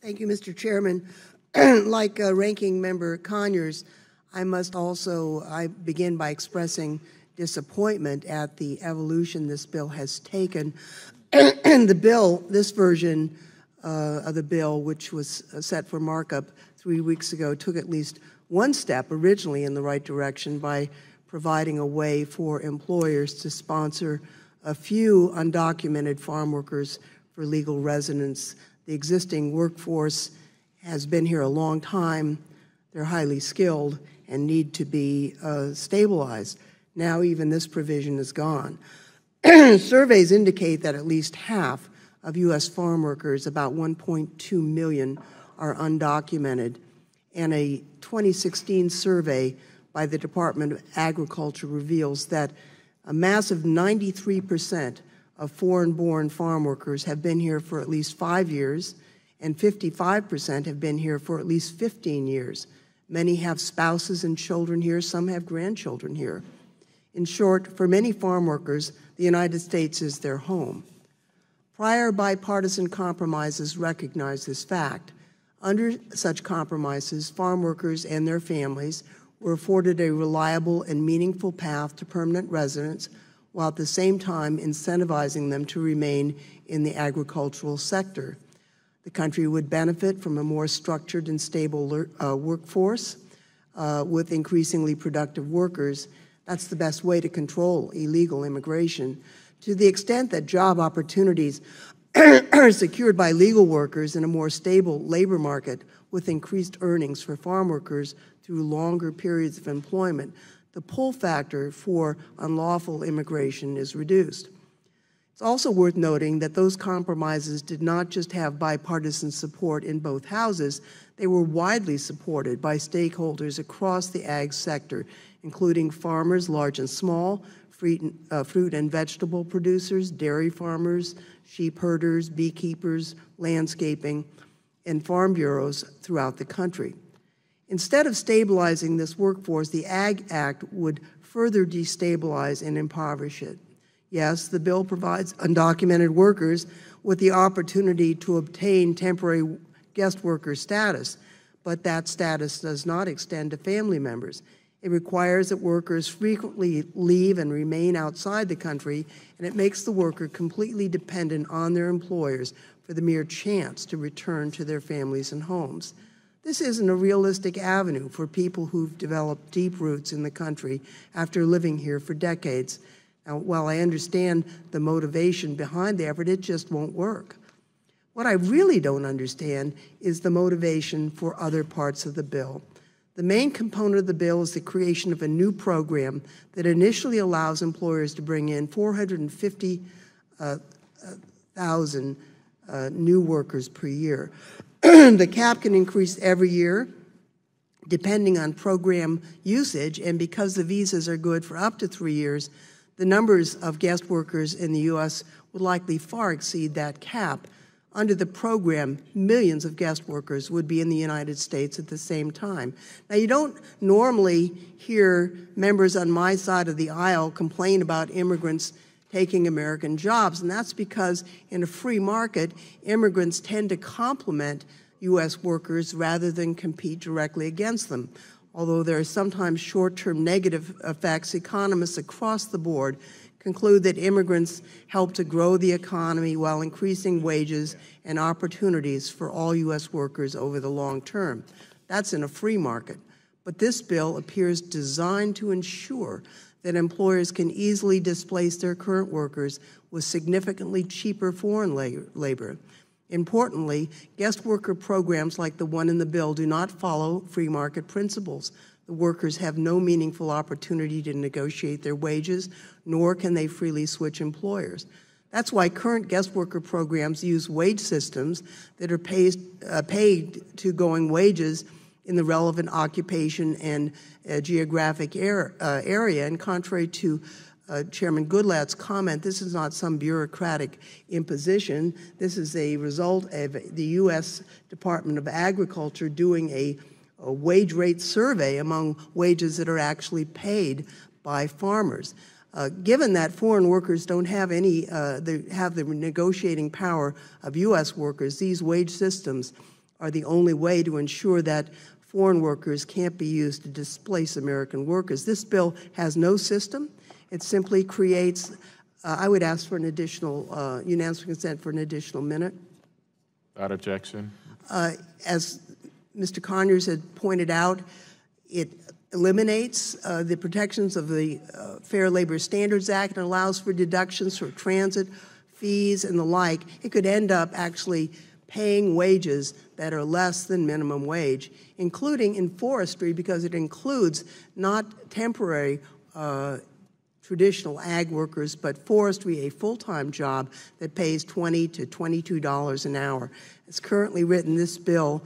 Thank you, Mr. Chairman. Like Ranking Member Conyers, I begin by expressing disappointment at the evolution this bill has taken. This version of the bill, which was set for markup 3 weeks ago, took at least one step originally in the right direction by providing a way for employers to sponsor a few undocumented farm workers for legal residence. The existing workforce has been here a long time. They're highly skilled and need to be stabilized. Now even this provision is gone. Surveys indicate that at least half of U.S. farm workers, about 1.2 million, are undocumented. And a 2016 survey by the Department of Agriculture reveals that a massive 93% of foreign-born farm workers have been here for at least 5 years, and 55% have been here for at least 15 years. Many have spouses and children here, some have grandchildren here. In short, for many farm workers, the United States is their home. Prior bipartisan compromises recognize this fact. Under such compromises, farm workers and their families were afforded a reliable and meaningful path to permanent residence, while at the same time incentivizing them to remain in the agricultural sector. The country would benefit from a more structured and stable workforce with increasingly productive workers. That's the best way to control illegal immigration. To the extent that job opportunities are secured by legal workers in a more stable labor market with increased earnings for farm workers through longer periods of employment, the pull factor for unlawful immigration is reduced. It's also worth noting that those compromises did not just have bipartisan support in both houses, they were widely supported by stakeholders across the ag sector, including farmers, large and small, fruit and vegetable producers, dairy farmers, sheep herders, beekeepers, landscaping, and farm bureaus throughout the country. Instead of stabilizing this workforce, the Ag Act would further destabilize and impoverish it. Yes, the bill provides undocumented workers with the opportunity to obtain temporary guest worker status, but that status does not extend to family members. It requires that workers frequently leave and remain outside the country, and it makes the worker completely dependent on their employers for the mere chance to return to their families and homes. This isn't a realistic avenue for people who've developed deep roots in the country after living here for decades. Now, while I understand the motivation behind the effort, it just won't work. What I really don't understand is the motivation for other parts of the bill. The main component of the bill is the creation of a new program that initially allows employers to bring in 450,000 new workers per year. The cap can increase every year depending on program usage, and because the visas are good for up to 3 years, the numbers of guest workers in the U.S. would likely far exceed that cap. Under the program, millions of guest workers would be in the United States at the same time. Now, you don't normally hear members on my side of the aisle complain about immigrants taking American jobs, and that's because in a free market, immigrants tend to complement U.S. workers rather than compete directly against them. Although there are sometimes short-term negative effects, economists across the board conclude that immigrants help to grow the economy while increasing wages and opportunities for all U.S. workers over the long term. That's in a free market. But this bill appears designed to ensure that employers can easily displace their current workers with significantly cheaper foreign labor. Importantly, guest worker programs like the one in the bill do not follow free market principles. The workers have no meaningful opportunity to negotiate their wages, nor can they freely switch employers. That's why current guest worker programs use wage systems that are paid to going wages in the relevant occupation and geographic area. And contrary to Chairman Goodlatte's comment, this is not some bureaucratic imposition. This is a result of the U.S. Department of Agriculture doing a wage rate survey among wages that are actually paid by farmers. Given that foreign workers don't have the negotiating power of U.S. workers, these wage systems are the only way to ensure that foreign workers can't be used to displace American workers. This bill has no system. It simply creates, I would ask for an additional, unanimous consent for an additional minute. Without objection. As Mr. Conyers had pointed out, it eliminates the protections of the Fair Labor Standards Act and allows for deductions for transit fees and the like. It could end up actually paying wages that are less than minimum wage, including in forestry, because it includes not temporary traditional ag workers, but forestry, a full-time job that pays $20 to $22 an hour. As currently written, this bill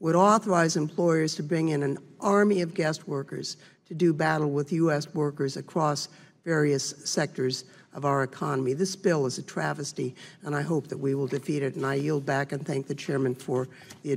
would authorize employers to bring in an army of guest workers to do battle with U.S. workers across various sectors of our economy. This bill is a travesty, and I hope that we will defeat it. And I yield back and thank the chairman for the